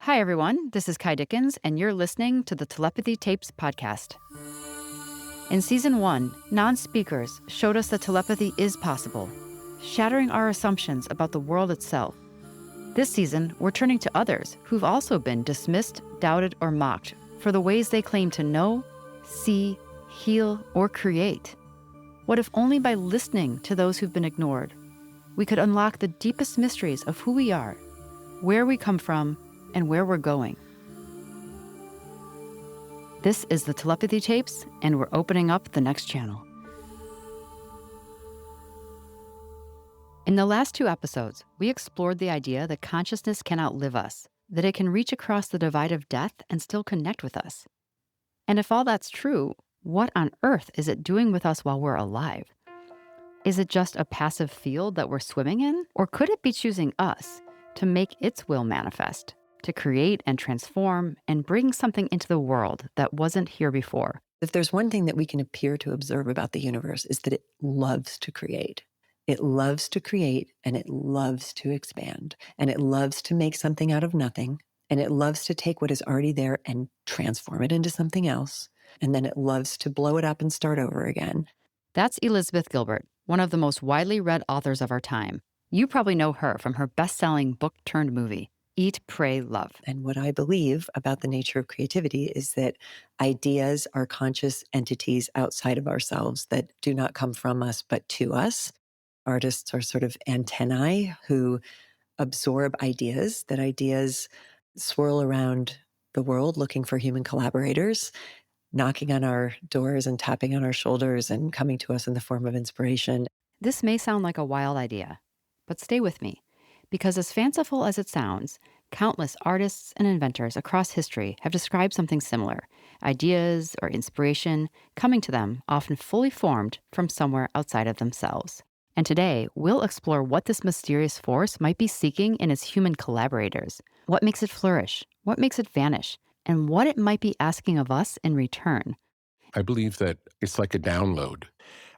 Hi, everyone. This is Kai Dickens, and you're listening to the Telepathy Tapes podcast. In Season 1, non-speakers showed us that telepathy is possible, shattering our assumptions about the world itself. This season, we're turning to others who've also been dismissed, doubted, or mocked for the ways they claim to know, see, heal, or create. What if only by listening to those who've been ignored, we could unlock the deepest mysteries of who we are, where we come from, and where we're going? This is the Telepathy Tapes, and we're opening up the next channel. In the last 2 episodes, we explored the idea that consciousness can outlive us, that it can reach across the divide of death and still connect with us. And if all that's true, what on earth is it doing with us while we're alive? Is it just a passive field that we're swimming in? Or could it be choosing us to make its will manifest, to create and transform and bring something into the world that wasn't here before? If there's one thing that we can appear to observe about the universe, is that it loves to create. It loves to create, and it loves to expand, and it loves to make something out of nothing, and it loves to take what is already there and transform it into something else, and then it loves to blow it up and start over again. That's Elizabeth Gilbert, one of the most widely read authors of our time. You probably know her from her best-selling book-turned-movie, Eat, Pray, Love. And what I believe about the nature of creativity is that ideas are conscious entities outside of ourselves that do not come from us, but to us. Artists are sort of antennae who absorb ideas, that ideas swirl around the world looking for human collaborators, knocking on our doors and tapping on our shoulders and coming to us in the form of inspiration. This may sound like a wild idea, but stay with me, because as fanciful as it sounds, countless artists and inventors across history have described something similar, ideas or inspiration coming to them often fully formed from somewhere outside of themselves. And today, we'll explore what this mysterious force might be seeking in its human collaborators, what makes it flourish, what makes it vanish, and what it might be asking of us in return. I believe that it's like a download,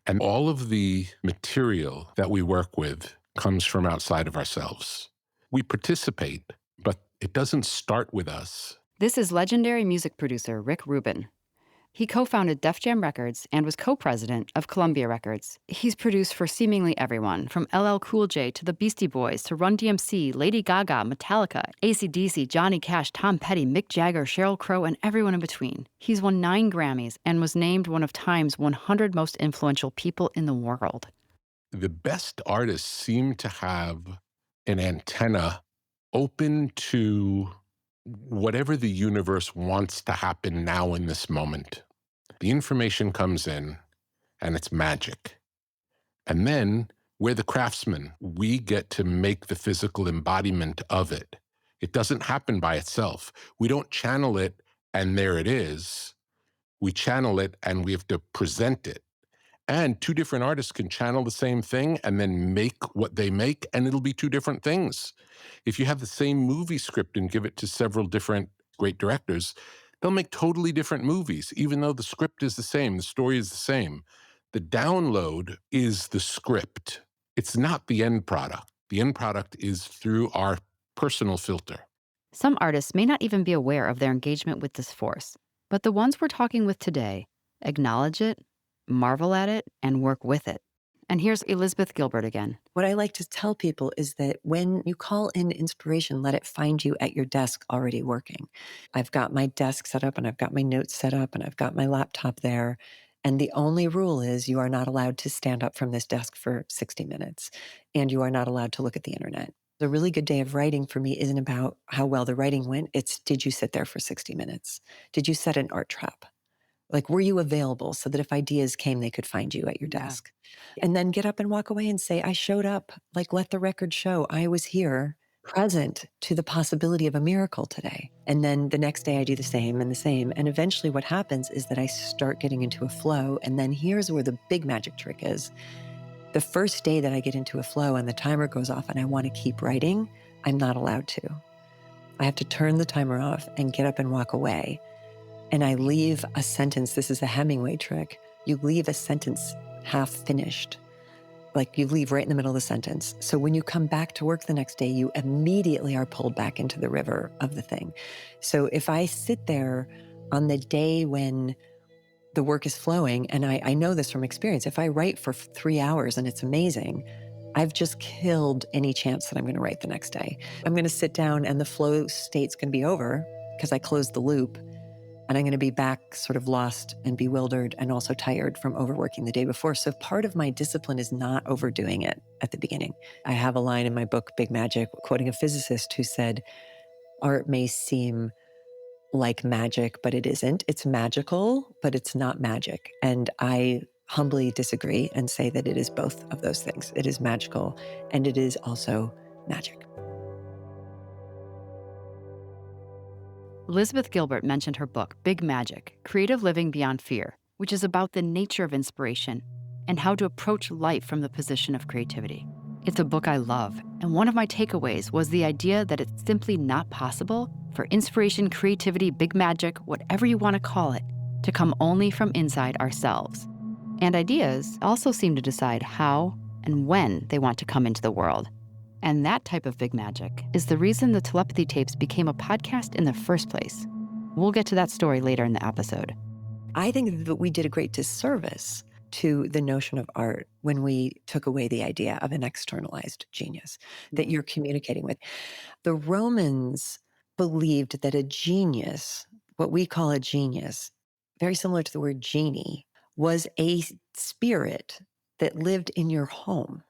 and all of the material that we work with comes from outside of ourselves. We participate, but it doesn't start with us. This is legendary music producer Rick Rubin. He co-founded Def Jam Records and was co-president of Columbia Records. He's produced for seemingly everyone, from LL Cool J to the Beastie Boys to Run DMC, Lady Gaga, Metallica, AC/DC, Johnny Cash, Tom Petty, Mick Jagger, Sheryl Crow, and everyone in between. He's won 9 Grammys and was named one of Time's 100 most influential people in the world. The best artists seem to have an antenna open to whatever the universe wants to happen now in this moment. The information comes in, and it's magic. And then we're the craftsmen. We get to make the physical embodiment of it. It doesn't happen by itself. We don't channel it, and there it is. We channel it, and we have to present it. And 2 different artists can channel the same thing and then make what they make, and it'll be 2 different things. If you have the same movie script and give it to several different great directors, they'll make totally different movies, even though the script is the same, the story is the same. The download is the script. It's not the end product. The end product is through our personal filter. Some artists may not even be aware of their engagement with this force, but the ones we're talking with today acknowledge it, marvel at it, and work with it. And here's Elizabeth Gilbert again. What I like to tell people is that when you call in inspiration, let it find you at your desk already working. I've got my desk set up, and I've got my notes set up, and I've got my laptop there. And the only rule is you are not allowed to stand up from this desk for 60 minutes, and you are not allowed to look at the internet. A really good day of writing for me isn't about how well the writing went. It's, did you sit there for 60 minutes? Did you set an art trap? Like, were you available so that if ideas came, they could find you at your desk? And then get up and walk away and say, I showed up. Like, let the record show I was here, present to the possibility of a miracle today. And then the next day I do the same and the same. And eventually what happens is that I start getting into a flow. And then here's where the big magic trick is. The first day that I get into a flow and the timer goes off and I want to keep writing, I'm not allowed to. I have to turn the timer off and get up and walk away. And I leave a sentence. This is a Hemingway trick. You leave a sentence half finished. Like you leave right in the middle of the sentence. So when you come back to work the next day, you immediately are pulled back into the river of the thing. So if I sit there on the day when the work is flowing, and I know this from experience, if I write for 3 hours and it's amazing, I've just killed any chance that I'm going to write the next day. I'm going to sit down and the flow state's going to be over because I closed the loop. And I'm going to be back sort of lost and bewildered and also tired from overworking the day before. So part of my discipline is not overdoing it at the beginning. I have a line in my book, Big Magic, quoting a physicist who said, art may seem like magic, but it isn't. It's magical, but it's not magic. And I humbly disagree and say that it is both of those things. It is magical and it is also magic. Elizabeth Gilbert mentioned her book, Big Magic: Creative Living Beyond Fear, which is about the nature of inspiration and how to approach life from the position of creativity. It's a book I love, and one of my takeaways was the idea that it's simply not possible for inspiration, creativity, big magic, whatever you want to call it, to come only from inside ourselves. And ideas also seem to decide how and when they want to come into the world. And that type of big magic is the reason the Telepathy Tapes became a podcast in the first place. We'll get to that story later in the episode. I think that we did a great disservice to the notion of art when we took away the idea of an externalized genius that you're communicating with. The Romans believed that a genius, what we call a genius, very similar to the word genie, was a spirit that lived in your home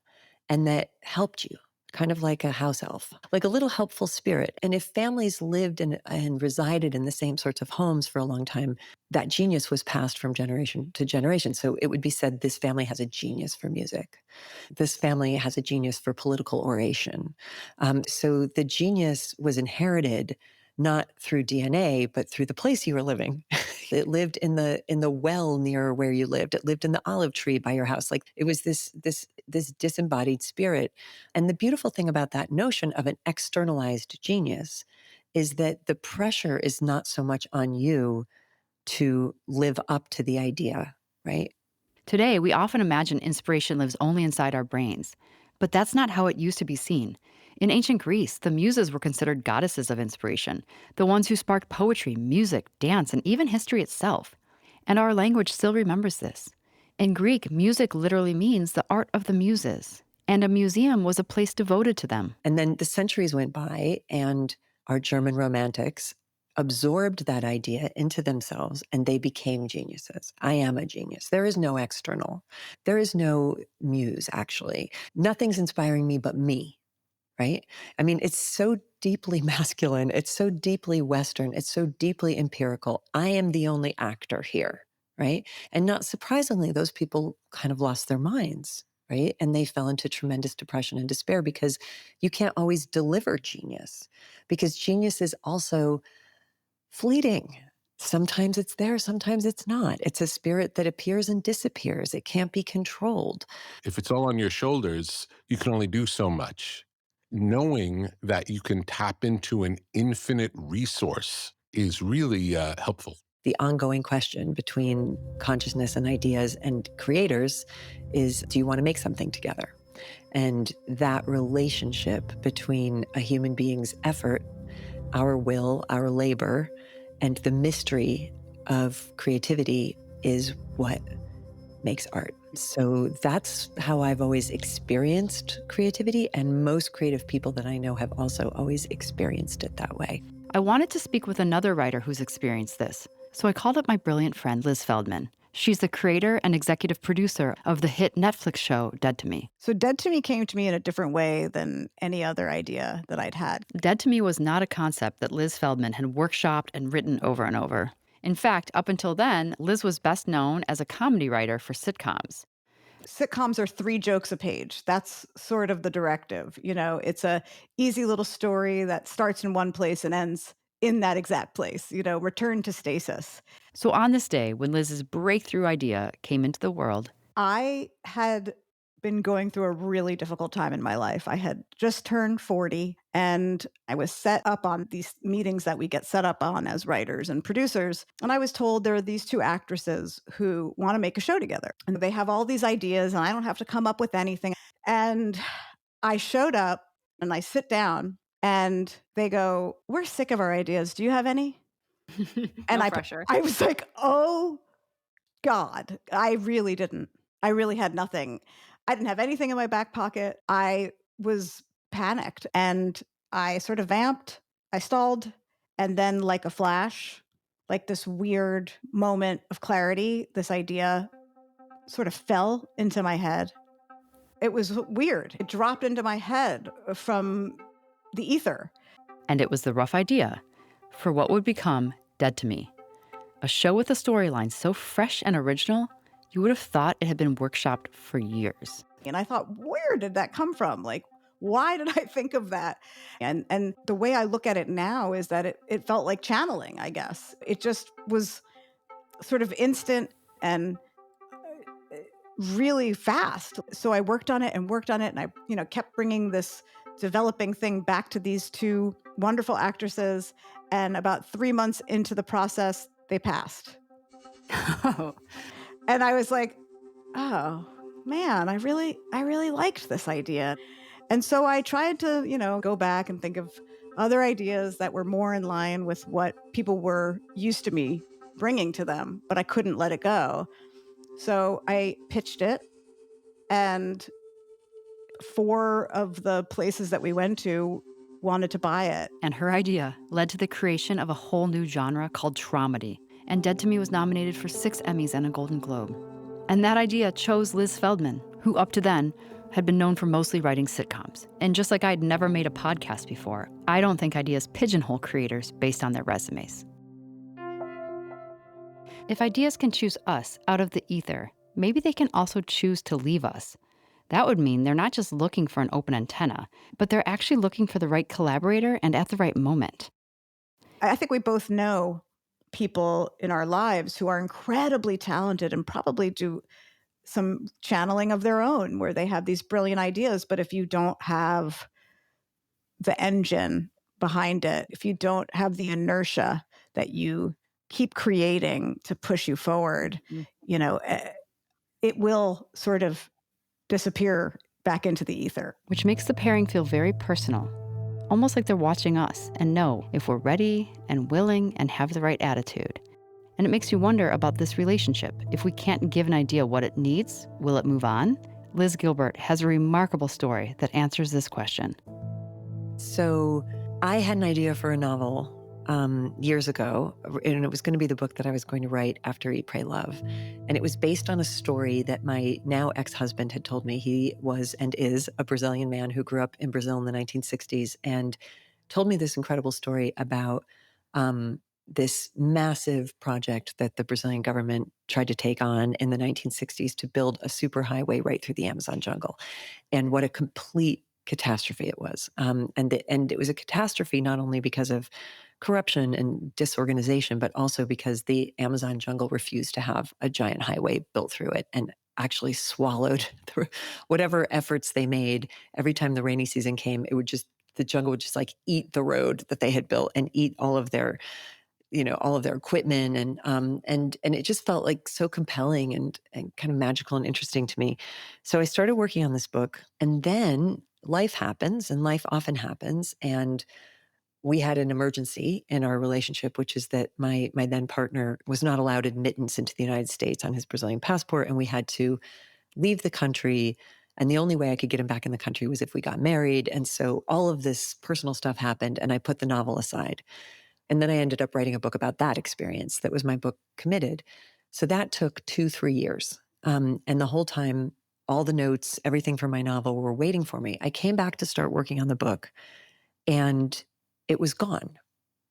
and that helped you, kind of like a house elf, like a little helpful spirit. And if families lived and resided in the same sorts of homes for a long time, that genius was passed from generation to generation. So it would be said, this family has a genius for music. This family has a genius for political oration. So the genius was inherited not through DNA, but through the place you were living. It lived in the well near where you lived. It lived in the olive tree by your house. Like it was this disembodied spirit. And the beautiful thing about that notion of an externalized genius is that the pressure is not so much on you to live up to the idea, right? Today, we often imagine inspiration lives only inside our brains, but that's not how it used to be seen. In ancient Greece, the muses were considered goddesses of inspiration, the ones who sparked poetry, music, dance, and even history itself. And our language still remembers this. In Greek, music literally means the art of the muses, and a museum was a place devoted to them. And then the centuries went by, and our German romantics absorbed that idea into themselves, and they became geniuses. I am a genius. There is no external. There is no muse, actually. Nothing's inspiring me but me, right? I mean, it's so deeply masculine. It's so deeply Western. It's so deeply empirical. I am the only actor here, right? And not surprisingly, those people kind of lost their minds, right? And they fell into tremendous depression and despair because you can't always deliver genius, because genius is also fleeting. Sometimes it's there, sometimes it's not. It's a spirit that appears and disappears. It can't be controlled. If it's all on your shoulders, you can only do so much. Knowing that you can tap into an infinite resource is really helpful. The ongoing question between consciousness and ideas and creators is, do you want to make something together? And that relationship between a human being's effort, our will, our labor, and the mystery of creativity is what makes art. So that's how I've always experienced creativity, and most creative people that I know have also always experienced it that way. I wanted to speak with another writer who's experienced this, so I called up my brilliant friend, Liz Feldman. She's the creator and executive producer of the hit Netflix show Dead to Me. So Dead to Me came to me in a different way than any other idea that I'd had. Dead to Me was not a concept that Liz Feldman had workshopped and written over and over. In fact, up until then, Liz was best known as a comedy writer for sitcoms. Sitcoms are 3 jokes a page. That's sort of the directive. You know, it's a easy little story that starts in one place and ends in that exact place, you know, return to stasis. So on this day, when Liz's breakthrough idea came into the world, I had been going through a really difficult time in my life. I had just turned 40 And I was set up on these meetings that we get set up on as writers and producers. And I was told there are these two actresses who want to make a show together. And they have all these ideas, and I don't have to come up with anything. And I showed up and I sit down and they go, "We're sick of our ideas. Do you have any?" And No pressure. I was like, "Oh God, I really didn't. I really had nothing. I didn't have anything in my back pocket. I was panicked and I sort of vamped. I stalled. And then, like a flash, like this weird moment of clarity, this idea sort of fell into my head. It was weird. It dropped into my head from the ether. And it was the rough idea for what would become Dead to Me, a show with a storyline so fresh and original, you would have thought it had been workshopped for years. And I thought, where did that come from? Like, why did I think of that? And the way I look at it now is that it felt like channeling, I guess. It just was sort of instant and really fast. So I worked on it and I, kept bringing this developing thing back to these two wonderful actresses. And about 3 months into the process, they passed. And I was like, oh man, I really liked this idea. And so I tried to, go back and think of other ideas that were more in line with what people were used to me bringing to them, but I couldn't let it go. So I pitched it, and 4 of the places that we went to wanted to buy it. And her idea led to the creation of a whole new genre called dramedy, and Dead to Me was nominated for 6 Emmys and a Golden Globe. And that idea chose Liz Feldman, who up to then had been known for mostly writing sitcoms. And just like I'd never made a podcast before, I don't think ideas pigeonhole creators based on their resumes. If ideas can choose us out of the ether, maybe they can also choose to leave us. That would mean they're not just looking for an open antenna, but they're actually looking for the right collaborator and at the right moment. I think we both know people in our lives who are incredibly talented and probably do some channeling of their own where they have these brilliant ideas. But if you don't have the engine behind it, if you don't have the inertia that you keep creating to push you forward, it will sort of disappear back into the ether. Which makes the pairing feel very personal, almost like they're watching us and know if we're ready and willing and have the right attitude. And it makes you wonder about this relationship. If we can't give an idea what it needs, will it move on? Liz Gilbert has a remarkable story that answers this question. So I had an idea for a novel years ago, and it was going to be the book that I was going to write after Eat, Pray, Love. And it was based on a story that my now ex-husband had told me. He was and is a Brazilian man who grew up in Brazil in the 1960s and told me this incredible story about this massive project that the Brazilian government tried to take on in the 1960s to build a superhighway right through the Amazon jungle. And what a complete catastrophe it was. And it was a catastrophe not only because of corruption and disorganization, but also because the Amazon jungle refused to have a giant highway built through it and actually swallowed through whatever efforts they made. Every time the rainy season came, the jungle would just like eat the road that they had built and eat all of their equipment. And it just felt like so compelling and kind of magical and interesting to me. So I started working on this book, and then life happens, and life often happens. And we had an emergency in our relationship, which is that my then partner was not allowed admittance into the United States on his Brazilian passport, and we had to leave the country. And the only way I could get him back in the country was if we got married. And so all of this personal stuff happened, and I put the novel aside. And then I ended up writing a book about that experience. That was my book, Committed. So that took 2-3 years. And the whole time, all the notes, everything from my novel were waiting for me. I came back to start working on the book, and it was gone.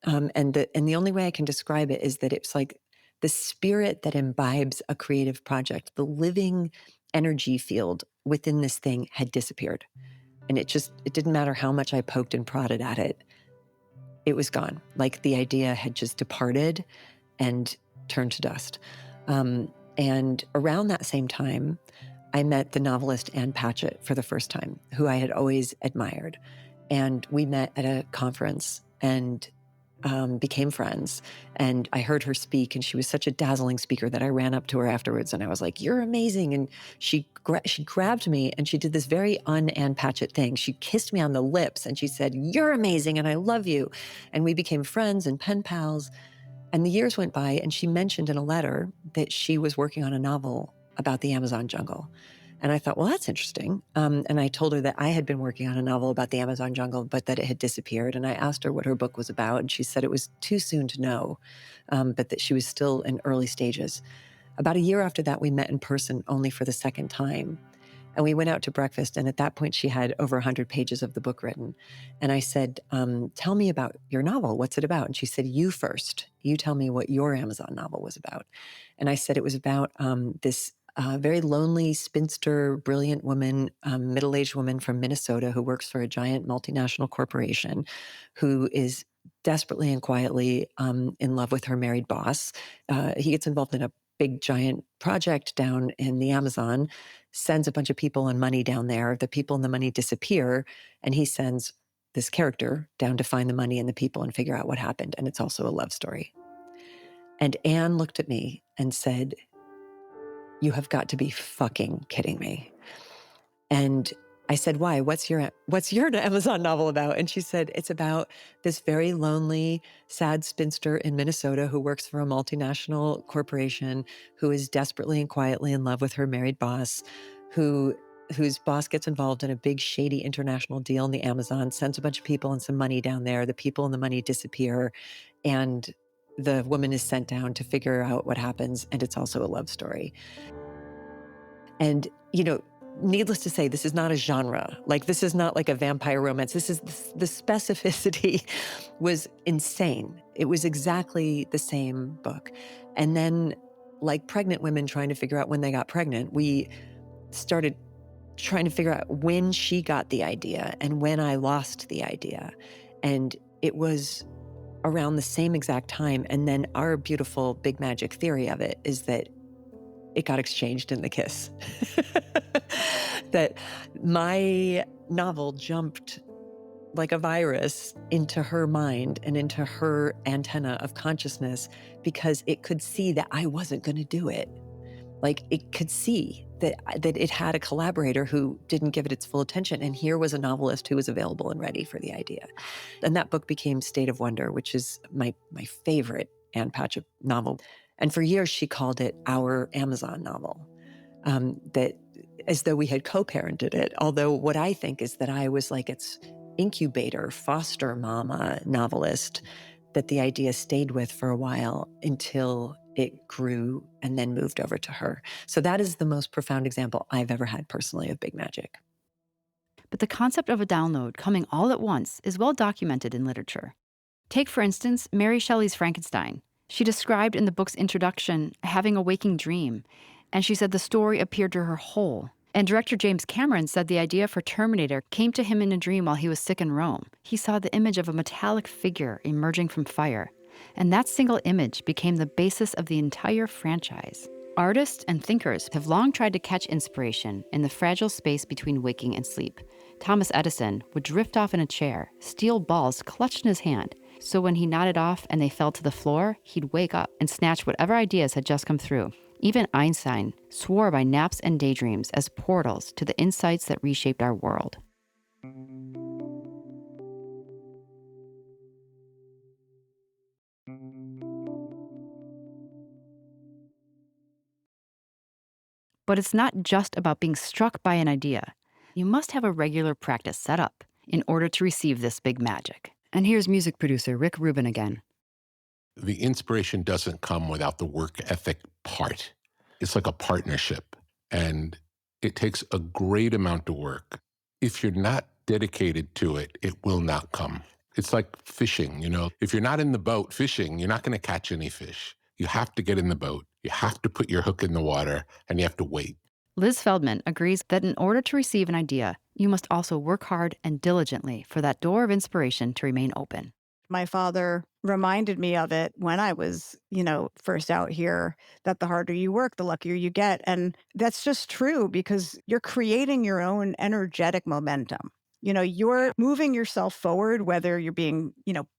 And the only way I can describe it is that it's like the spirit that imbibes a creative project, the living energy field within this thing had disappeared. And it didn't matter how much I poked and prodded at it. It was gone. Like the idea had just departed and turned to dust. And around that same time, I met the novelist Ann Patchett for the first time, who I had always admired. And we met at a conference and became friends. And I heard her speak, and she was such a dazzling speaker that I ran up to her afterwards and I was like, "You're amazing." And she grabbed me and she did this very un-Ann Patchett thing. She kissed me on the lips and she said, "You're amazing and I love you." And we became friends and pen pals. And the years went by, and she mentioned in a letter that she was working on a novel about the Amazon jungle. And I thought, well, that's interesting. And I told her that I had been working on a novel about the Amazon jungle, but that it had disappeared. And I asked her what her book was about. And she said it was too soon to know, but that she was still in early stages. About a year after that, we met in person only for the second time. And we went out to breakfast. And at that point, she had over 100 pages of the book written. And I said, "Tell me about your novel. What's it about?" And she said, "You first. You tell me what your Amazon novel was about." And I said it was about this very lonely, spinster, brilliant woman, middle-aged woman from Minnesota who works for a giant multinational corporation who is desperately and quietly in love with her married boss. He gets involved in a big, giant project down in the Amazon, sends a bunch of people and money down there. The people and the money disappear, and he sends this character down to find the money and the people and figure out what happened. And it's also a love story. And Anne looked at me and said, "You have got to be fucking kidding me." And I said, "Why? What's your Amazon novel about?" And she said, "It's about this very lonely, sad spinster in Minnesota who works for a multinational corporation, who is desperately and quietly in love with her married boss, whose boss gets involved in a big shady international deal in the Amazon, sends a bunch of people and some money down there. The people and the money disappear, and the woman is sent down to figure out what happens, and it's also a love story." And, needless to say, this is not a genre. Like, this is not like a vampire romance. This is the specificity was insane. It was exactly the same book. And then, like pregnant women trying to figure out when they got pregnant, we started trying to figure out when she got the idea and when I lost the idea. And it was around the same exact time. And then our beautiful big magic theory of it is that it got exchanged in the kiss. That my novel jumped like a virus into her mind and into her antenna of consciousness because it could see that I wasn't going to do it. Like, it could see that it had a collaborator who didn't give it its full attention. And here was a novelist who was available and ready for the idea. And that book became State of Wonder, which is my favorite Ann Patchett novel. And for years, she called it our Amazon novel, that as though we had co-parented it. Although what I think is that I was like its incubator, foster mama novelist that the idea stayed with for a while until it grew and then moved over to her. So that is the most profound example I've ever had personally of big magic. But the concept of a download coming all at once is well documented in literature. Take, for instance, Mary Shelley's Frankenstein. She described in the book's introduction having a waking dream, and she said the story appeared to her whole. And director James Cameron said the idea for Terminator came to him in a dream while he was sick in Rome. He saw the image of a metallic figure emerging from fire, and that single image became the basis of the entire franchise. Artists and thinkers have long tried to catch inspiration in the fragile space between waking and sleep. Thomas Edison would drift off in a chair, steel balls clutched in his hand, so when he nodded off and they fell to the floor, he'd wake up and snatch whatever ideas had just come through. Even Einstein swore by naps and daydreams as portals to the insights that reshaped our world. But it's not just about being struck by an idea. You must have a regular practice set up in order to receive this big magic. And here's music producer Rick Rubin again. The inspiration doesn't come without the work ethic part. It's like a partnership, and it takes a great amount of work. If you're not dedicated to it, it will not come. It's like fishing, If you're not in the boat fishing, you're not going to catch any fish. You have to get in the boat. You have to put your hook in the water, and you have to wait. Liz Feldman agrees that in order to receive an idea, you must also work hard and diligently for that door of inspiration to remain open. My father reminded me of it when I was, first out here, that the harder you work, the luckier you get. And that's just true because you're creating your own energetic momentum. You're moving yourself forward, whether you're being,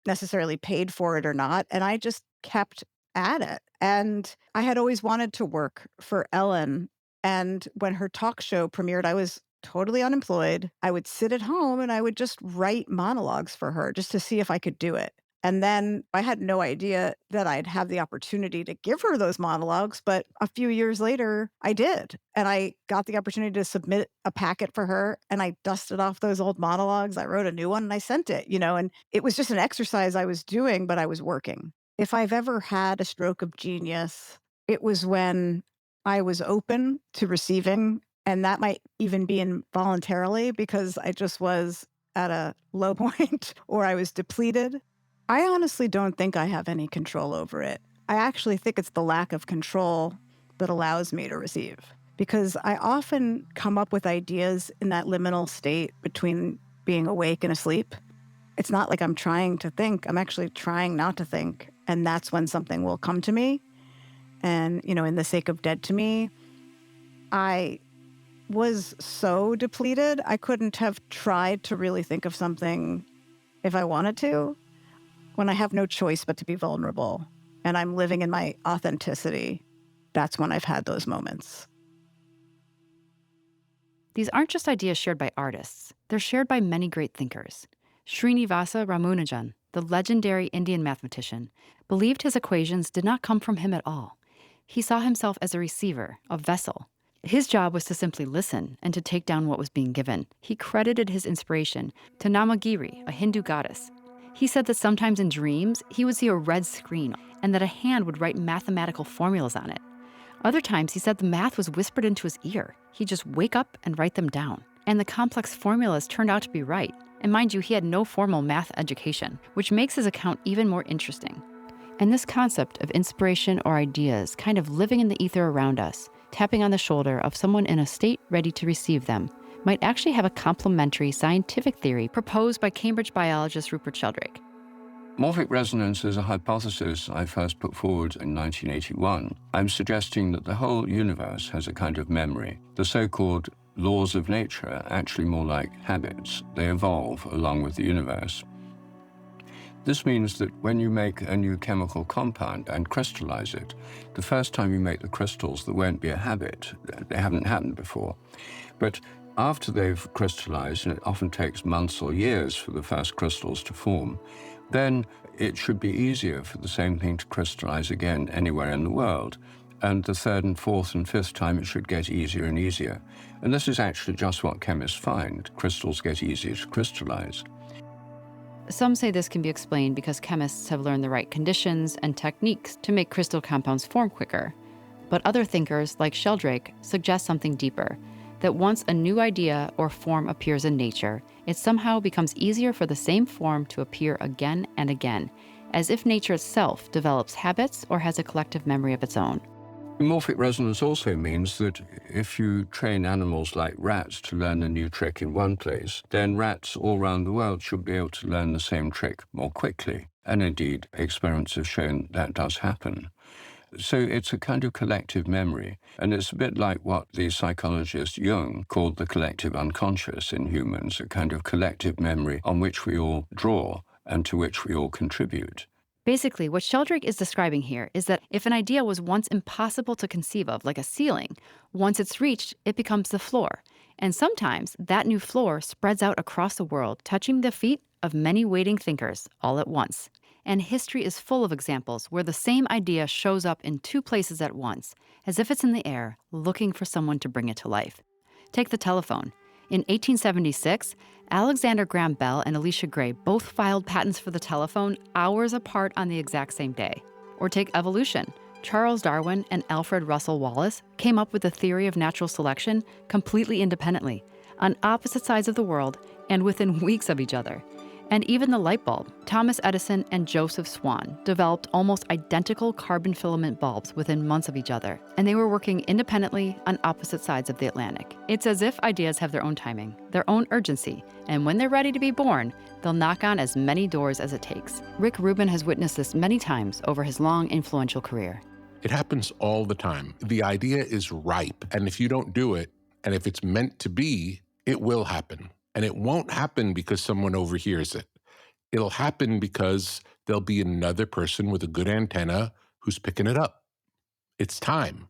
necessarily paid for it or not. And I just kept at it. And I had always wanted to work for Ellen. And when her talk show premiered, I was totally unemployed. I would sit at home and I would just write monologues for her just to see if I could do it. And then I had no idea that I'd have the opportunity to give her those monologues. But a few years later, I did. And I got the opportunity to submit a packet for her. And I dusted off those old monologues. I wrote a new one and I sent it, and it was just an exercise I was doing, but I was working. If I've ever had a stroke of genius, it was when I was open to receiving. And that might even be involuntarily because I just was at a low point or I was depleted. I honestly don't think I have any control over it. I actually think it's the lack of control that allows me to receive, because I often come up with ideas in that liminal state between being awake and asleep. It's not like I'm trying to think. I'm actually trying not to think. And that's when something will come to me. And, in the sake of dead to me, I was so depleted, I couldn't have tried to really think of something if I wanted to. When I have no choice but to be vulnerable and I'm living in my authenticity, that's when I've had those moments. These aren't just ideas shared by artists. They're shared by many great thinkers. Srinivasa Ramanujan, the legendary Indian mathematician, believed his equations did not come from him at all. He saw himself as a receiver, a vessel. His job was to simply listen and to take down what was being given. He credited his inspiration to Namagiri, a Hindu goddess. He said that sometimes in dreams, he would see a red screen and that a hand would write mathematical formulas on it. Other times, he said the math was whispered into his ear. He'd just wake up and write them down. And the complex formulas turned out to be right. And mind you, he had no formal math education, which makes his account even more interesting. And this concept of inspiration or ideas kind of living in the ether around us, tapping on the shoulder of someone in a state ready to receive them, might actually have a complementary scientific theory proposed by Cambridge biologist Rupert Sheldrake. Morphic resonance is a hypothesis I first put forward in 1981. I'm suggesting that the whole universe has a kind of memory. The so-called laws of nature are actually more like habits. They evolve along with the universe. This means that when you make a new chemical compound and crystallize it, the first time you make the crystals, there won't be a habit. They haven't happened before. But after they've crystallized, and it often takes months or years for the first crystals to form, then it should be easier for the same thing to crystallize again anywhere in the world. And the third and fourth and fifth time, it should get easier and easier. And this is actually just what chemists find. Crystals get easier to crystallize. Some say this can be explained because chemists have learned the right conditions and techniques to make crystal compounds form quicker. But other thinkers, like Sheldrake, suggest something deeper, that once a new idea or form appears in nature, it somehow becomes easier for the same form to appear again and again, as if nature itself develops habits or has a collective memory of its own. Morphic resonance also means that if you train animals like rats to learn a new trick in one place, then rats all around the world should be able to learn the same trick more quickly. And indeed, experiments have shown that does happen. So it's a kind of collective memory, and it's a bit like what the psychologist Jung called the collective unconscious in humans, a kind of collective memory on which we all draw and to which we all contribute. Basically, what Sheldrake is describing here is that if an idea was once impossible to conceive of, like a ceiling, once it's reached, it becomes the floor. And sometimes that new floor spreads out across the world, touching the feet of many waiting thinkers all at once. And history is full of examples where the same idea shows up in two places at once, as if it's in the air, looking for someone to bring it to life. Take the telephone. In 1876, Alexander Graham Bell and Elisha Gray both filed patents for the telephone hours apart on the exact same day. Or take evolution. Charles Darwin and Alfred Russel Wallace came up with the theory of natural selection completely independently, on opposite sides of the world and within weeks of each other. And even the light bulb, Thomas Edison and Joseph Swan developed almost identical carbon filament bulbs within months of each other, and they were working independently on opposite sides of the Atlantic. It's as if ideas have their own timing, their own urgency, and when they're ready to be born, they'll knock on as many doors as it takes. Rick Rubin has witnessed this many times over his long, influential career. It happens all the time. The idea is ripe, and if you don't do it, and if it's meant to be, it will happen. And it won't happen because someone overhears it. It'll happen because there'll be another person with a good antenna who's picking it up. It's time.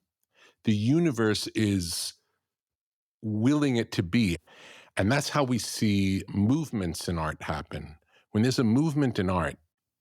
The universe is willing it to be. And that's how we see movements in art happen. When there's a movement in art,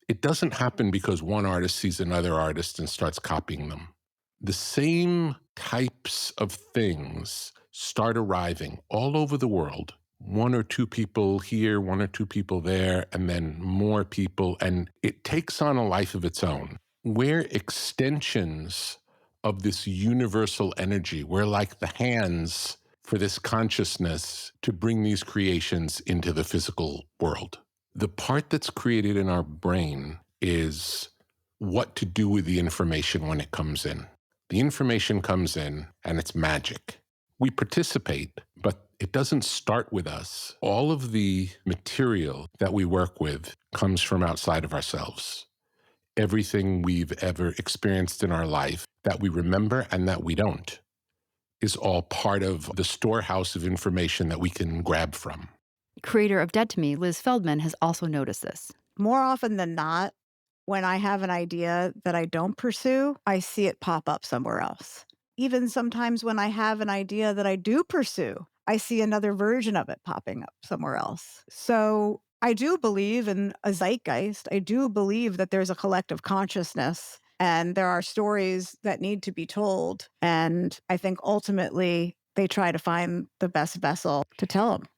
it doesn't happen because one artist sees another artist and starts copying them. The same types of things start arriving all over the world. One or two people here, one or two people there, and then more people. And it takes on a life of its own. We're extensions of this universal energy. We're like the hands for this consciousness to bring these creations into the physical world. The part that's created in our brain is what to do with the information when it comes in. The information comes in and it's magic. We participate, but it doesn't start with us. All of the material that we work with comes from outside of ourselves. Everything we've ever experienced in our life that we remember and that we don't is all part of the storehouse of information that we can grab from. Creator of Dead to Me, Liz Feldman, has also noticed this. More often than not, when I have an idea that I don't pursue, I see it pop up somewhere else. Even sometimes when I have an idea that I do pursue, I see another version of it popping up somewhere else. So I do believe in a zeitgeist. I do believe that there's a collective consciousness and there are stories that need to be told. And I think ultimately they try to find the best vessel to tell them.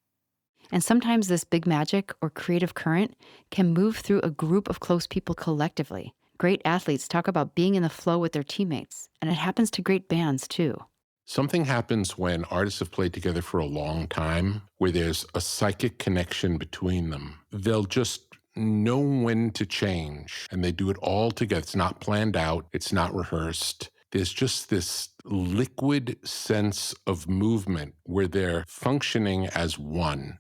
And sometimes this big magic or creative current can move through a group of close people collectively. Great athletes talk about being in the flow with their teammates, and it happens to great bands too. Something happens when artists have played together for a long time where there's a psychic connection between them. They'll just know when to change, and they do it all together. It's not planned out. It's not rehearsed. There's just this liquid sense of movement where they're functioning as one.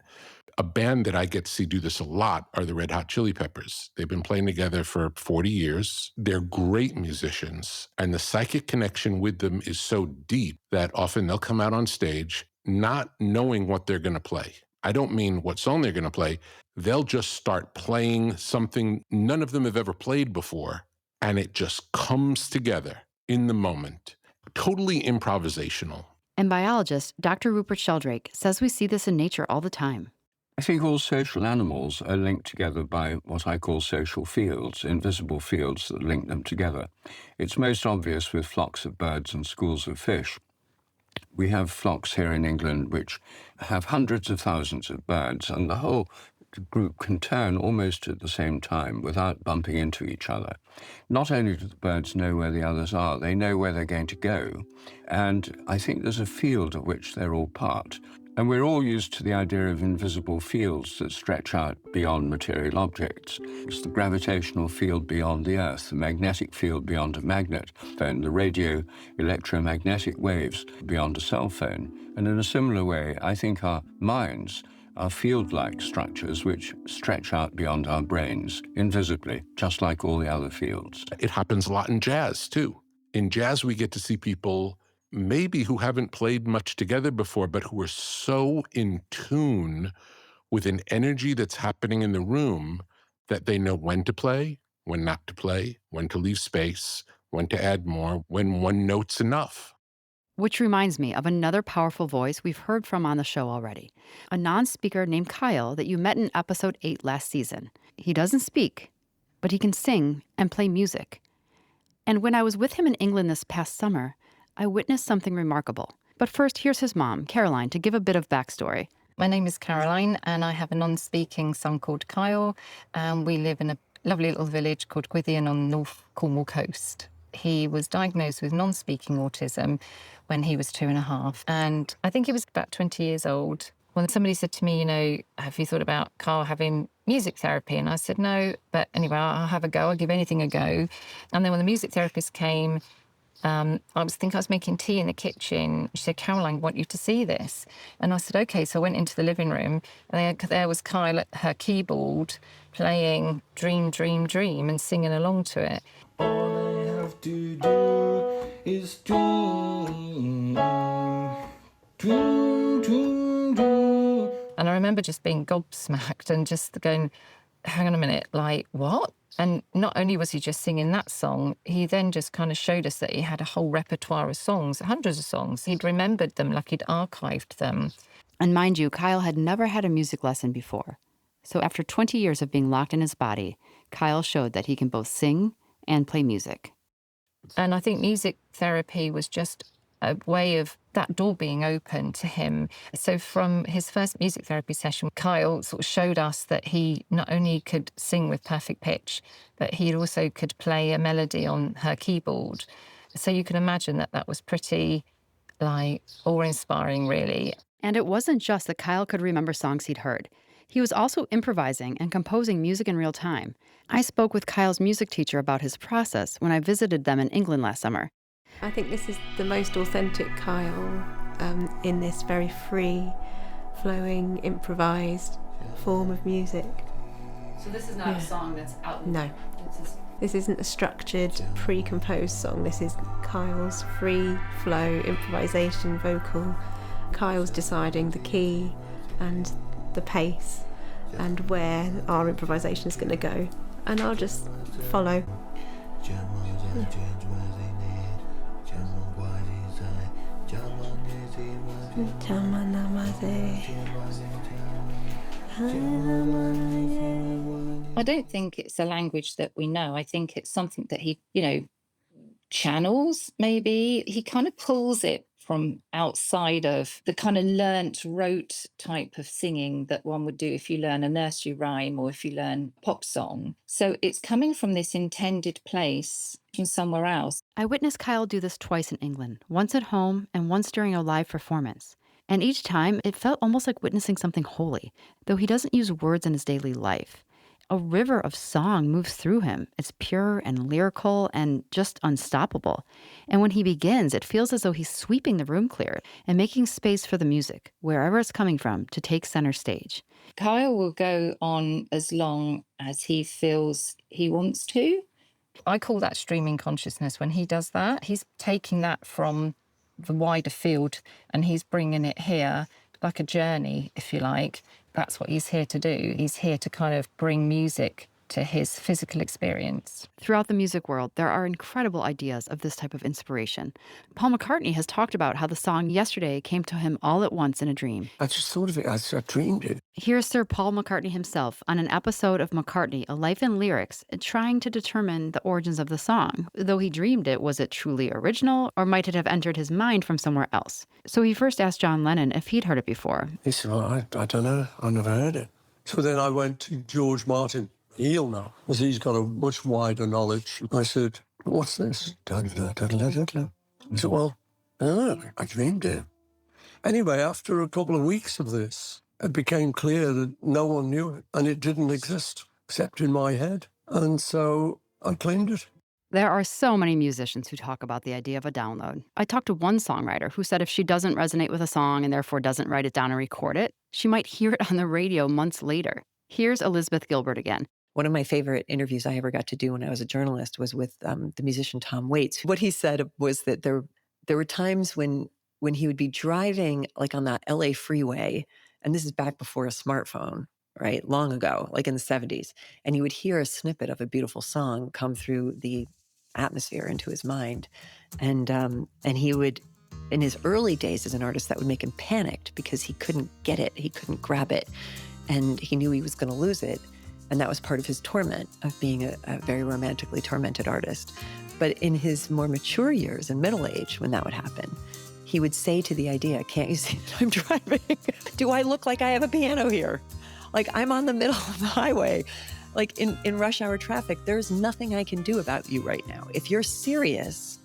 A band that I get to see do this a lot are the Red Hot Chili Peppers. They've been playing together for 40 years. They're great musicians, and the psychic connection with them is so deep that often they'll come out on stage not knowing what they're going to play. I don't mean what song they're going to play. They'll just start playing something none of them have ever played before, and it just comes together in the moment. Totally improvisational. And biologist Dr. Rupert Sheldrake says we see this in nature all the time. I think all social animals are linked together by what I call social fields, invisible fields that link them together. It's most obvious with flocks of birds and schools of fish. We have flocks here in England which have hundreds of thousands of birds, and the whole group can turn almost at the same time without bumping into each other. Not only do the birds know where the others are, they know where they're going to go. And I think there's a field of which they're all part. And we're all used to the idea of invisible fields that stretch out beyond material objects. It's the gravitational field beyond the Earth, the magnetic field beyond a magnet, and the radio electromagnetic waves beyond a cell phone. And in a similar way, I think our minds are field-like structures which stretch out beyond our brains, invisibly, just like all the other fields. It happens a lot in jazz, too. In jazz, we get to see people maybe who haven't played much together before, but who are so in tune with an energy that's happening in the room that they know when to play, when not to play, when to leave space, when to add more, when one note's enough. Which reminds me of another powerful voice we've heard from on the show already, a non-speaker named Kyle that you met in episode 8 last season. He doesn't speak, but he can sing and play music. And when I was with him in England this past summer, I witnessed something remarkable. But first, here's his mom, Caroline, to give a bit of backstory. My name is Caroline, and I have a non-speaking son called Kyle. We live in a lovely little village called Gwithian on the North Cornwall coast. He was diagnosed with non-speaking autism when he was 2.5. And I think he was about 20 years old. When somebody said to me, have you thought about Kyle having music therapy? And I said, no, but anyway, I'll have a go. I'll give anything a go. And then when the music therapist came, I was making tea in the kitchen. She said, Caroline, I want you to see this. And I said, okay. So I went into the living room, and there was Kyle at her keyboard playing Dream, Dream, Dream and singing along to it. All I have to do is dream, dream, dream, dream. And I remember remember just being gobsmacked and just going, hang on a minute, like, what? And not only was he just singing that song, he then just kind of showed us that he had a whole repertoire of songs, hundreds of songs. He'd remembered them, like he'd archived them. And mind you, Kyle had never had a music lesson before. So after 20 years of being locked in his body, Kyle showed that he can both sing and play music. And I think music therapy was just a way of that door being open to him. So from his first music therapy session, Kyle sort of showed us that he not only could sing with perfect pitch, but he also could play a melody on her keyboard. So you can imagine that that was pretty, like, awe-inspiring, really. And it wasn't just that Kyle could remember songs he'd heard. He was also improvising and composing music in real time. I spoke with Kyle's music teacher about his process when I visited them in England last summer. I think this is the most authentic Kyle in this very free, flowing, improvised form of music. So this is not a song that's out? No. This isn't a structured, pre-composed song. This is Kyle's free flow, improvisation, vocal. Kyle's deciding the key and the pace and where our improvisation is going to go. And I'll just follow. I don't think it's a language that we know. I think it's something that he, channels, maybe. He kind of pulls it from outside of the kind of learnt, rote type of singing that one would do if you learn a nursery rhyme or if you learn pop song. So it's coming from this intended place from somewhere else. I witnessed Kyle do this twice in England, once at home and once during a live performance. And each time, it felt almost like witnessing something holy, though he doesn't use words in his daily life. A river of song moves through him. It's pure and lyrical and just unstoppable. And when he begins, it feels as though he's sweeping the room clear and making space for the music, wherever it's coming from, to take center stage. Kyle will go on as long as he feels he wants to. I call that streaming consciousness. When he does that, he's taking that from the wider field and he's bringing it here, like a journey, if you like. That's what he's here to do. He's here to kind of bring music to his physical experience. Throughout the music world, there are incredible ideas of this type of inspiration. Paul McCartney has talked about how the song Yesterday came to him all at once in a dream. I just thought of it as I dreamed it. Here's Sir Paul McCartney himself on an episode of McCartney, A Life in Lyrics, trying to determine the origins of the song. Though he dreamed it, was it truly original, or might it have entered his mind from somewhere else? So he first asked John Lennon if he'd heard it before. He said, well, I don't know. I've never heard it. So then I went to George Martin. He'll know, because he's got a much wider knowledge. I said, what's this? He said, well, I dreamed it. Anyway, after a couple of weeks of this, it became clear that no one knew it, and it didn't exist, except in my head. And so I claimed it. There are so many musicians who talk about the idea of a download. I talked to one songwriter who said if she doesn't resonate with a song and therefore doesn't write it down and record it, she might hear it on the radio months later. Here's Elizabeth Gilbert again. One of my favorite interviews I ever got to do when I was a journalist was with the musician Tom Waits. What he said was that there were times when he would be driving like on that LA freeway, and this is back before a smartphone, right? Long ago, like in the 70s, and he would hear a snippet of a beautiful song come through the atmosphere into his mind. And he would, in his early days as an artist, that would make him panicked because he couldn't get it, he couldn't grab it, and he knew he was going to lose it. And that was part of his torment of being a very romantically tormented artist. But in his more mature years and middle age, when that would happen, he would say to the idea, can't you see that I'm driving? Do I look like I have a piano here? Like I'm on the middle of the highway. Like in rush hour traffic, there's nothing I can do about you right now. If you're serious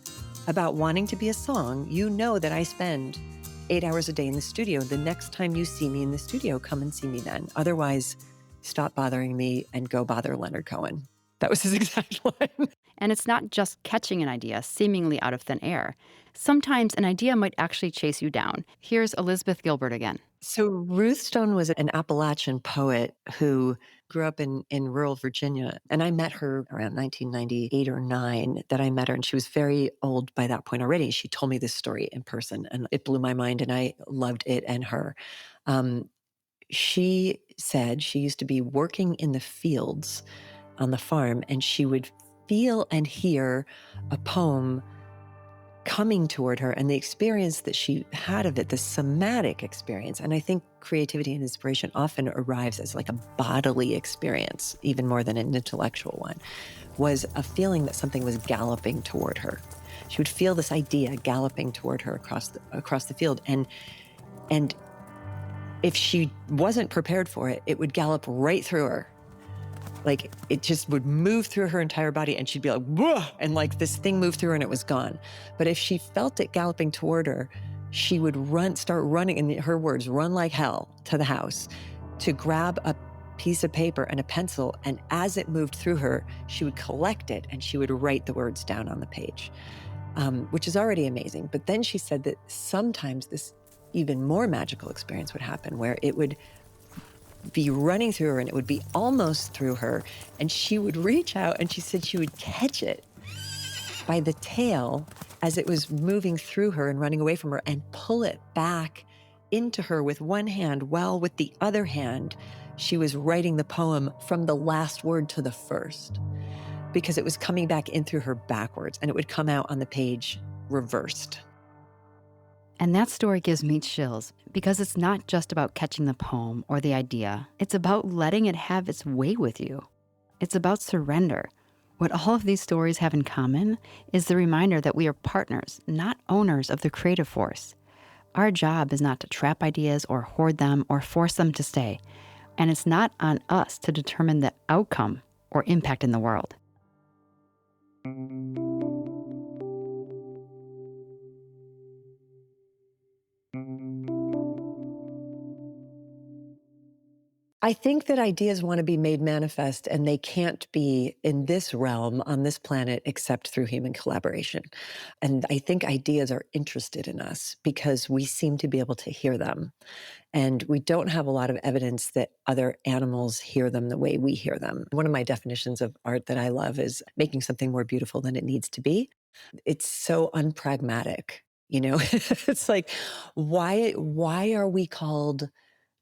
about wanting to be a song, you know that I spend 8 hours a day in the studio. The next time you see me in the studio, come and see me then. Otherwise, stop bothering me and go bother Leonard Cohen. That was his exact line. And it's not just catching an idea seemingly out of thin air. Sometimes an idea might actually chase you down. Here's Elizabeth Gilbert again. So Ruth Stone was an Appalachian poet who grew up in rural Virginia. And I met her around 1998 or 9 that I met her. And she was very old by that point already. She told me this story in person and it blew my mind and I loved it and her. she said she used to be working in the fields on the farm, and she would feel and hear a poem coming toward her, and the experience that she had of it, the somatic experience. And I think creativity and inspiration often arrives as like a bodily experience, even more than an intellectual one, was a feeling that something was galloping toward her. She would feel this idea galloping toward her across the field. And if she wasn't prepared for it, it would gallop right through her. Like, it just would move through her entire body, and she'd be like, whoa, and like this thing moved through her and it was gone. But if she felt it galloping toward her, she would start running, in her words, run like hell to the house to grab a piece of paper and a pencil. And as it moved through her, she would collect it and she would write the words down on the page, which is already amazing. But then she said that sometimes this even more magical experience would happen, where it would be running through her and it would be almost through her, and she would reach out, and she said she would catch it by the tail as it was moving through her and running away from her, and pull it back into her with one hand, while with the other hand she was writing the poem from the last word to the first, because it was coming back in through her backwards, and it would come out on the page reversed. And that story gives me chills, because it's not just about catching the poem or the idea. It's about letting it have its way with you. It's about surrender. What all of these stories have in common is the reminder that we are partners, not owners of the creative force. Our job is not to trap ideas or hoard them or force them to stay. And it's not on us to determine the outcome or impact in the world. I think that ideas want to be made manifest, and they can't be in this realm, on this planet, except through human collaboration. And I think ideas are interested in us because we seem to be able to hear them. And we don't have a lot of evidence that other animals hear them the way we hear them. One of my definitions of art that I love is making something more beautiful than it needs to be. It's so unpragmatic, you know? It's like, why are we called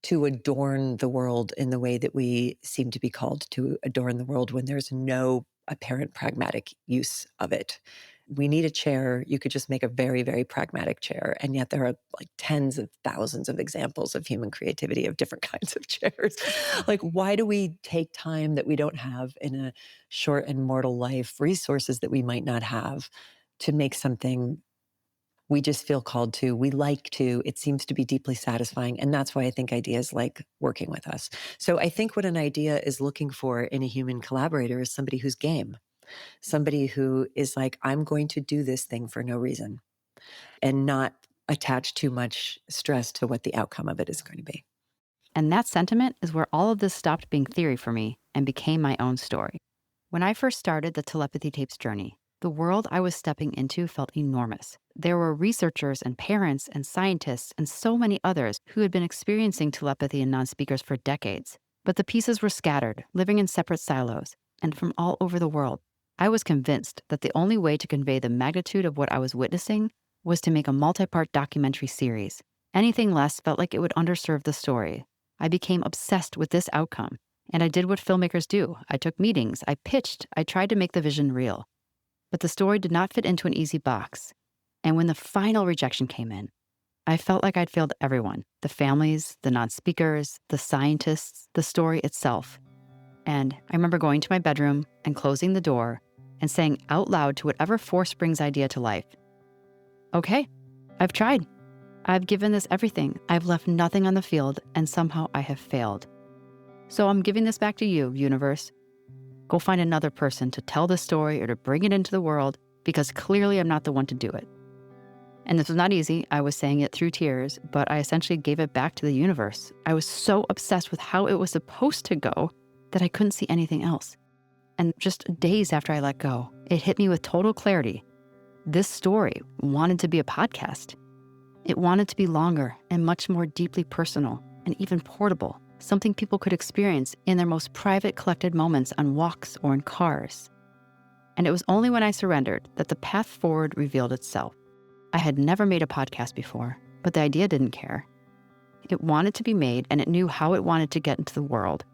to adorn the world in the way that we seem to be called to adorn the world when there's no apparent pragmatic use of it? We need a chair. You could just make a very, very pragmatic chair. And yet there are like tens of thousands of examples of human creativity of different kinds of chairs. Like, why do we take time that we don't have in a short and mortal life, resources that we might not have, to make something we just feel called to, we like to, it seems to be deeply satisfying. And that's why I think ideas like working with us. So I think what an idea is looking for in a human collaborator is somebody who's game, somebody who is like, I'm going to do this thing for no reason, and not attach too much stress to what the outcome of it is going to be. And that sentiment is where all of this stopped being theory for me and became my own story. When I first started the Telepathy Tapes journey, the world I was stepping into felt enormous. There were researchers and parents and scientists and so many others who had been experiencing telepathy in non-speakers for decades. But the pieces were scattered, living in separate silos, and from all over the world. I was convinced that the only way to convey the magnitude of what I was witnessing was to make a multi-part documentary series. Anything less felt like it would underserve the story. I became obsessed with this outcome, and I did what filmmakers do. I took meetings, I pitched, I tried to make the vision real. But the story did not fit into an easy box. And when the final rejection came in, I felt like I'd failed everyone, the families, the non-speakers, the scientists, the story itself. And I remember going to my bedroom and closing the door and saying out loud to whatever force brings idea to life, okay, I've tried. I've given this everything. I've left nothing on the field, and somehow I have failed. So I'm giving this back to you, universe. Go find another person to tell the story or to bring it into the world, because clearly I'm not the one to do it. And this was not easy. I was saying it through tears, but I essentially gave it back to the universe. I was so obsessed with how it was supposed to go that I couldn't see anything else. And just days after I let go, it hit me with total clarity. This story wanted to be a podcast. It wanted to be longer and much more deeply personal and even portable. Something people could experience in their most private, collected moments on walks or in cars. And it was only when I surrendered that the path forward revealed itself. I had never made a podcast before, but the idea didn't care. It wanted to be made, and it knew how it wanted to get into the world.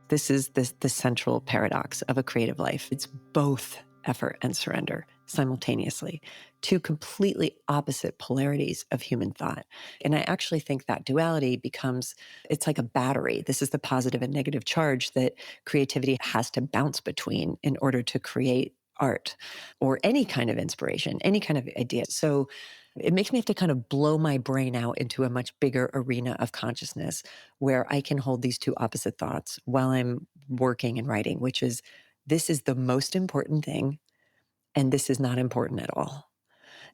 This is the central paradox of a creative life. It's both effort and surrender simultaneously, two completely opposite polarities of human thought. And I actually think that duality it's like a battery. This is the positive and negative charge that creativity has to bounce between in order to create art or any kind of inspiration, any kind of idea. So it makes me have to kind of blow my brain out into a much bigger arena of consciousness where I can hold these two opposite thoughts while I'm working and writing, which is this is the most important thing and this is not important at all.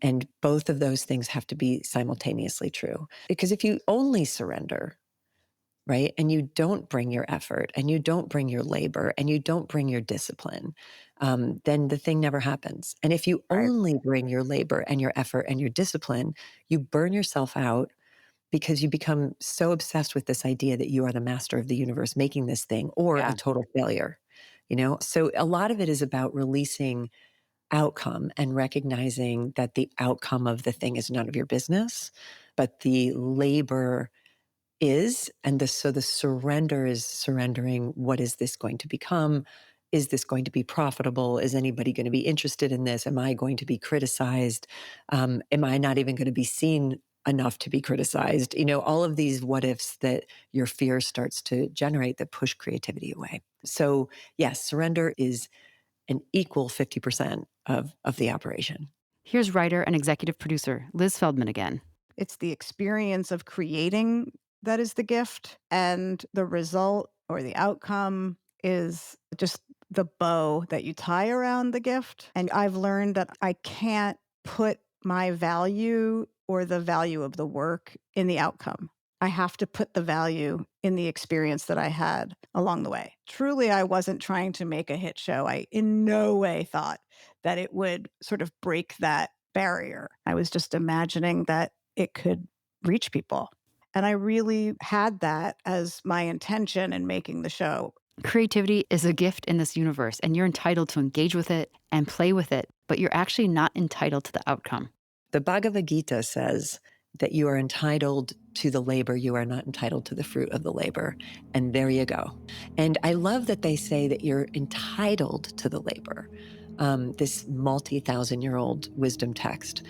And both of those things have to be simultaneously true. Because if you only surrender, right, and you don't bring your effort and you don't bring your labor and you don't bring your discipline, then the thing never happens. And if you only bring your labor and your effort and your discipline, you burn yourself out because you become so obsessed with this idea that you are the master of the universe making this thing or a total failure, So a lot of it is about releasing outcome and recognizing that the outcome of the thing is none of your business, but the labor is. And so the surrender is surrendering. What is this going to become? Is this going to be profitable? Is anybody going to be interested in this? Am I going to be criticized? Am I not even going to be seen enough to be criticized? All of these what ifs that your fear starts to generate that push creativity away. So yes, surrender is an equal 50% of the operation. Here's writer and executive producer Liz Feldman again. It's the experience of creating that is the gift, and the result or the outcome is just the bow that you tie around the gift. And I've learned that I can't put my value or the value of the work in the outcome. I have to put the value in the experience that I had along the way. Truly, I wasn't trying to make a hit show. I in no way thought that it would sort of break that barrier. I was just imagining that it could reach people. And I really had that as my intention in making the show. Creativity is a gift in this universe, and you're entitled to engage with it and play with it, but you're actually not entitled to the outcome. The Bhagavad Gita says that you are entitled to the labor, you are not entitled to the fruit of the labor. And there you go. And I love that they say that you're entitled to the labor. This multi-thousand-year-old wisdom text.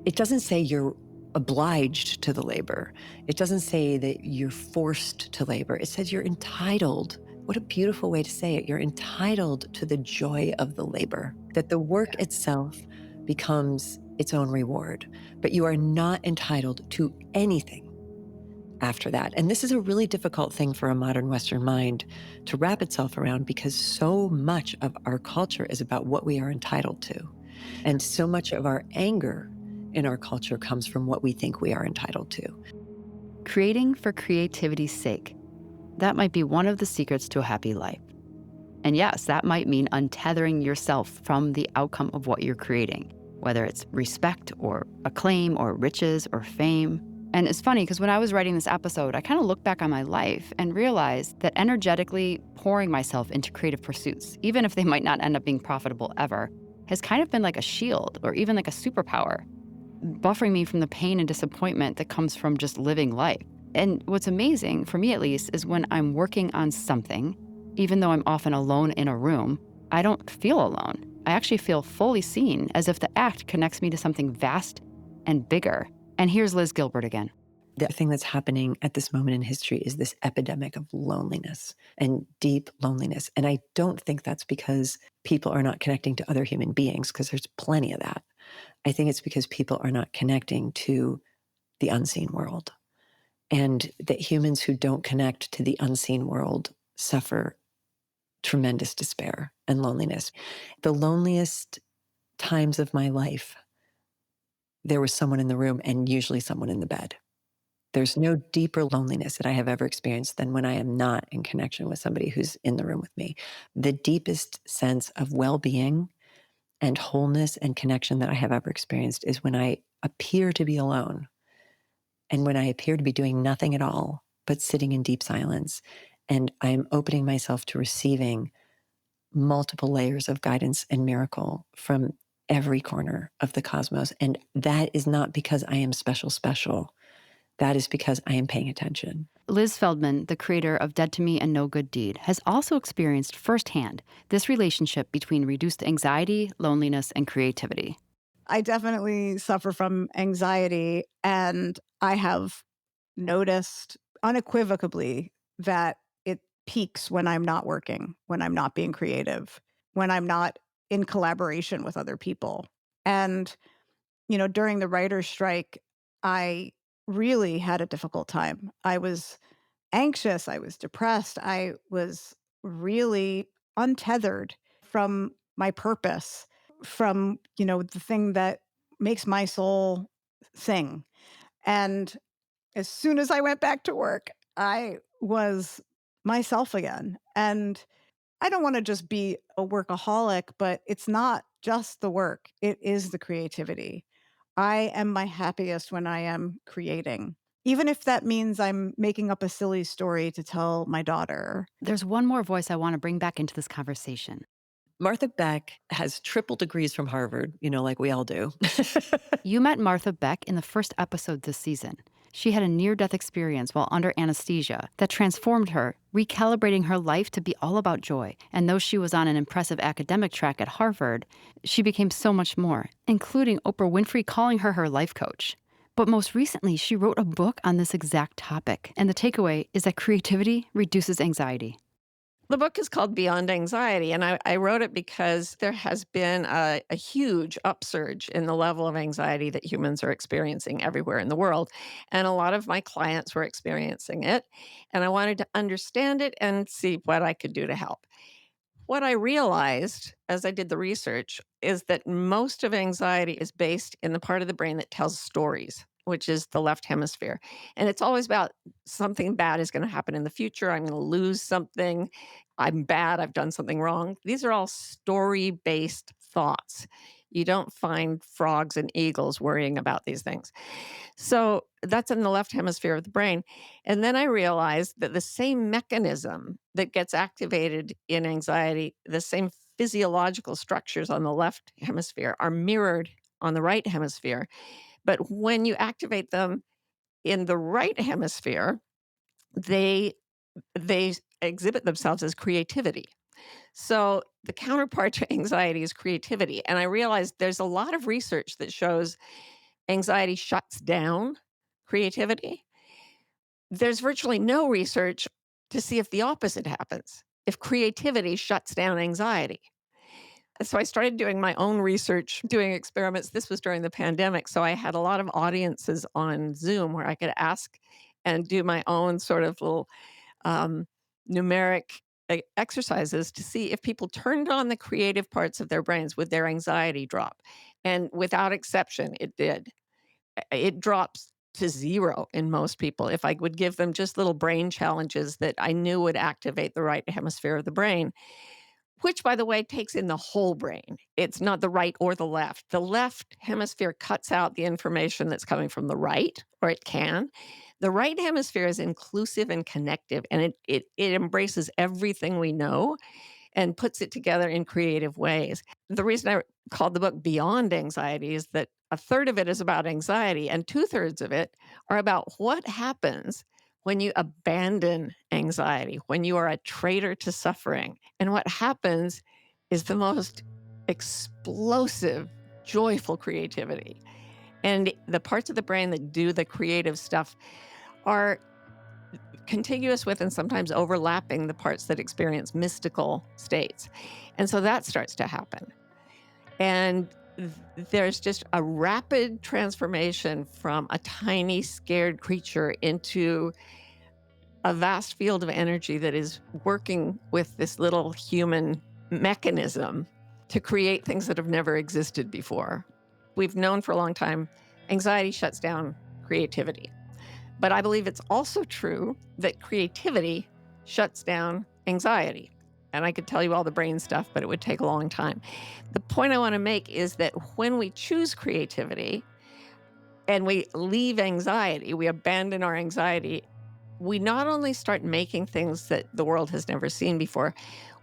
It doesn't say you're obliged to the labor. It doesn't say that you're forced to labor. It says you're entitled. What a beautiful way to say it. You're entitled to the joy of the labor, that the work itself becomes its own reward, but you are not entitled to anything after that. And this is a really difficult thing for a modern Western mind to wrap itself around because so much of our culture is about what we are entitled to. And so much of our anger in our culture comes from what we think we are entitled to. Creating for creativity's sake. That might be one of the secrets to a happy life. And yes, that might mean untethering yourself from the outcome of what you're creating, whether it's respect or acclaim or riches or fame. And it's funny because when I was writing this episode, I kind of looked back on my life and realized that energetically pouring myself into creative pursuits, even if they might not end up being profitable ever, has kind of been like a shield or even like a superpower, buffering me from the pain and disappointment that comes from just living life. And what's amazing, for me at least, is when I'm working on something, even though I'm often alone in a room, I don't feel alone. I actually feel fully seen, as if the act connects me to something vast and bigger. And here's Liz Gilbert again. The thing that's happening at this moment in history is this epidemic of loneliness and deep loneliness. And I don't think that's because people are not connecting to other human beings, because there's plenty of that. I think it's because people are not connecting to the unseen world. And that humans who don't connect to the unseen world suffer tremendous despair and loneliness. The loneliest times of my life, there was someone in the room and usually someone in the bed. There's no deeper loneliness that I have ever experienced than when I am not in connection with somebody who's in the room with me. The deepest sense of well-being and wholeness and connection that I have ever experienced is when I appear to be alone and when I appear to be doing nothing at all but sitting in deep silence. And I'm opening myself to receiving multiple layers of guidance and miracle from every corner of the cosmos. And that is not because I am special. that is because I am paying attention. Liz Feldman, the creator of Dead to Me and No Good Deed, has also experienced firsthand this relationship between reduced anxiety, loneliness, and creativity. I definitely suffer from anxiety, and I have noticed unequivocally that it peaks when I'm not working, when I'm not being creative, when I'm not in collaboration with other people. And, during the writer's strike, I really had a difficult time. I was anxious, I was depressed, I was really untethered from my purpose, from, the thing that makes my soul sing. And as soon as I went back to work, I was myself again. And I don't want to just be a workaholic, but it's not just the work, it is the creativity. I am my happiest when I am creating, even if that means I'm making up a silly story to tell my daughter. There's one more voice I want to bring back into this conversation. Martha Beck has triple degrees from Harvard, like we all do. You met Martha Beck in the first episode this season. She had a near-death experience while under anesthesia that transformed her, recalibrating her life to be all about joy. And though she was on an impressive academic track at Harvard, she became so much more, including Oprah Winfrey calling her her life coach. But most recently, she wrote a book on this exact topic. And the takeaway is that creativity reduces anxiety. The book is called Beyond Anxiety, and I wrote it because there has been a huge upsurge in the level of anxiety that humans are experiencing everywhere in the world. And a lot of my clients were experiencing it, and I wanted to understand it and see what I could do to help. What I realized as I did the research is that most of anxiety is based in the part of the brain that tells stories, which is the left hemisphere. And it's always about something bad is going to happen in the future. I'm going to lose something. I'm bad. I've done something wrong. These are all story-based thoughts. You don't find frogs and eagles worrying about these things. So that's in the left hemisphere of the brain. And then I realized that the same mechanism that gets activated in anxiety, the same physiological structures on the left hemisphere are mirrored on the right hemisphere. But when you activate them in the right hemisphere, they exhibit themselves as creativity. So the counterpart to anxiety is creativity. And I realized there's a lot of research that shows anxiety shuts down creativity. There's virtually no research to see if the opposite happens, if creativity shuts down anxiety. So I started doing my own research, doing experiments. This was during the pandemic. So I had a lot of audiences on Zoom where I could ask and do my own sort of little numeric exercises to see if people turned on the creative parts of their brains, would their anxiety drop? And without exception, it did. It drops to 0 in most people. If I would give them just little brain challenges that I knew would activate the right hemisphere of the brain, which, by the way, takes in the whole brain. It's not the right or the left. The left hemisphere cuts out the information that's coming from the right, or it can. The right hemisphere is inclusive and connective, and it embraces everything we know and puts it together in creative ways. The reason I called the book Beyond Anxiety is that a third of it is about anxiety, and 2/3 of it are about what happens when you abandon anxiety, when you are a traitor to suffering. And what happens is the most explosive, joyful creativity. And the parts of the brain that do the creative stuff are contiguous with and sometimes overlapping the parts that experience mystical states. And so that starts to happen. And there's just a rapid transformation from a tiny, scared creature into a vast field of energy that is working with this little human mechanism to create things that have never existed before. We've known for a long time anxiety shuts down creativity. But I believe it's also true that creativity shuts down anxiety. And I could tell you all the brain stuff, but it would take a long time. The point I want to make is that when we choose creativity and we leave anxiety, we abandon our anxiety, we not only start making things that the world has never seen before,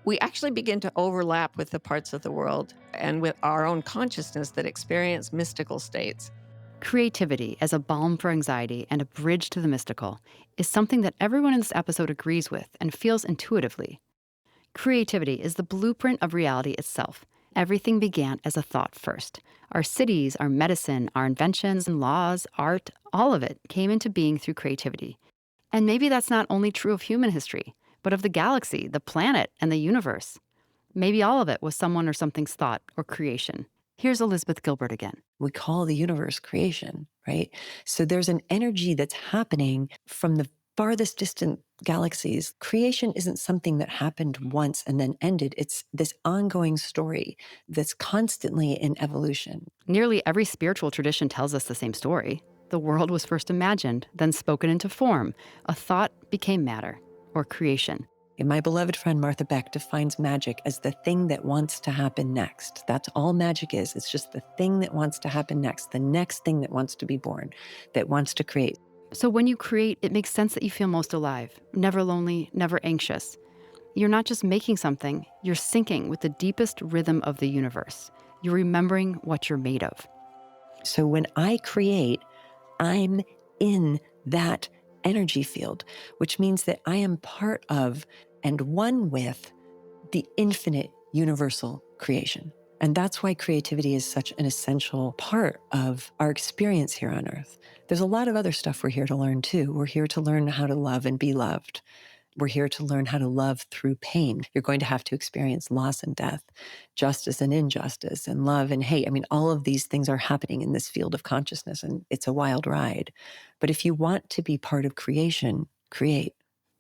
we actually begin to overlap with the parts of the world and with our own consciousness that experience mystical states. Creativity as a balm for anxiety and a bridge to the mystical is something that everyone in this episode agrees with and feels intuitively. Creativity is the blueprint of reality itself. Everything began as a thought first. Our cities, our medicine, our inventions and laws, art, all of it came into being through creativity. And maybe that's not only true of human history, but of the galaxy, the planet, and the universe. Maybe all of it was someone or something's thought or creation. Here's Elizabeth Gilbert again. We call the universe creation, right? So there's an energy that's happening from the farthest distant galaxies. Creation isn't something that happened once and then ended. It's this ongoing story that's constantly in evolution. Nearly every spiritual tradition tells us the same story. The world was first imagined, then spoken into form. A thought became matter, or creation. And my beloved friend Martha Beck defines magic as the thing that wants to happen next. That's all magic is. It's just the thing that wants to happen next, the next thing that wants to be born, that wants to create. So when you create, it makes sense that you feel most alive, never lonely, never anxious. You're not just making something, you're syncing with the deepest rhythm of the universe. You're remembering what you're made of. So when I create, I'm in that energy field, which means that I am part of and one with the infinite universal creation. And that's why creativity is such an essential part of our experience here on Earth. There's a lot of other stuff we're here to learn too. We're here to learn how to love and be loved. We're here to learn how to love through pain. You're going to have to experience loss and death, justice and injustice, and love and hate. I mean, all of these things are happening in this field of consciousness, and it's a wild ride. But if you want to be part of creation, create.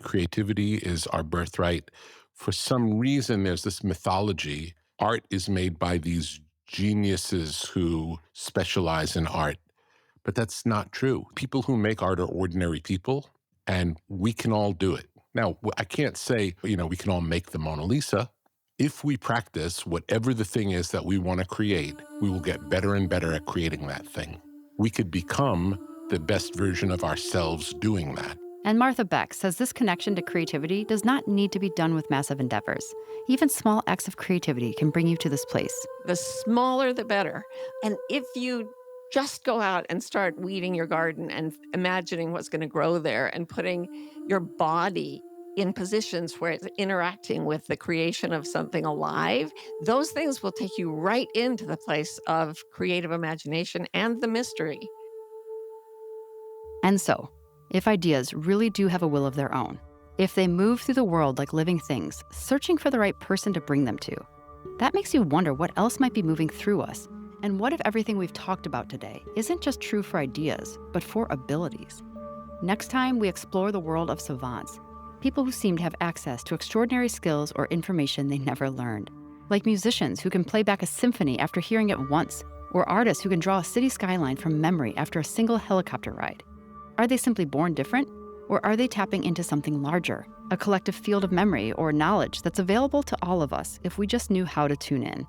Creativity is our birthright. For some reason, there's this mythology. Art is made by these geniuses who specialize in art. But that's not true. People who make art are ordinary people, and we can all do it. Now, I can't say, we can all make the Mona Lisa. If we practice whatever the thing is that we want to create, we will get better and better at creating that thing. We could become the best version of ourselves doing that. And Martha Beck says this connection to creativity does not need to be done with massive endeavors. Even small acts of creativity can bring you to this place. The smaller, the better. And if you just go out and start weeding your garden and imagining what's going to grow there and putting your body in positions where it's interacting with the creation of something alive, those things will take you right into the place of creative imagination and the mystery. And so, if ideas really do have a will of their own, if they move through the world like living things, searching for the right person to bring them to, that makes you wonder what else might be moving through us. And what if everything we've talked about today isn't just true for ideas, but for abilities? Next time, we explore the world of savants, people who seem to have access to extraordinary skills or information they never learned, like musicians who can play back a symphony after hearing it once, or artists who can draw a city skyline from memory after a single helicopter ride. Are they simply born different? Or are they tapping into something larger, a collective field of memory or knowledge that's available to all of us if we just knew how to tune in?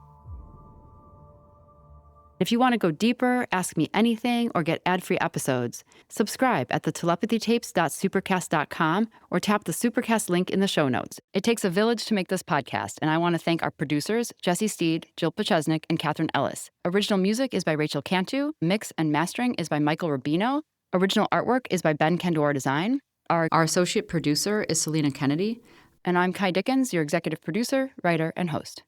If you want to go deeper, ask me anything, or get ad-free episodes, subscribe at the telepathytapes.supercast.com or tap the Supercast link in the show notes. It takes a village to make this podcast, and I want to thank our producers, Jesse Steed, Jill Pachesnik, and Catherine Ellis. Original music is by Rachel Cantu. Mix and mastering is by Michael Rubino. Original artwork is by Ben Kendor Design. Our associate producer is Selena Kennedy. And I'm Kai Dickens, your executive producer, writer, and host.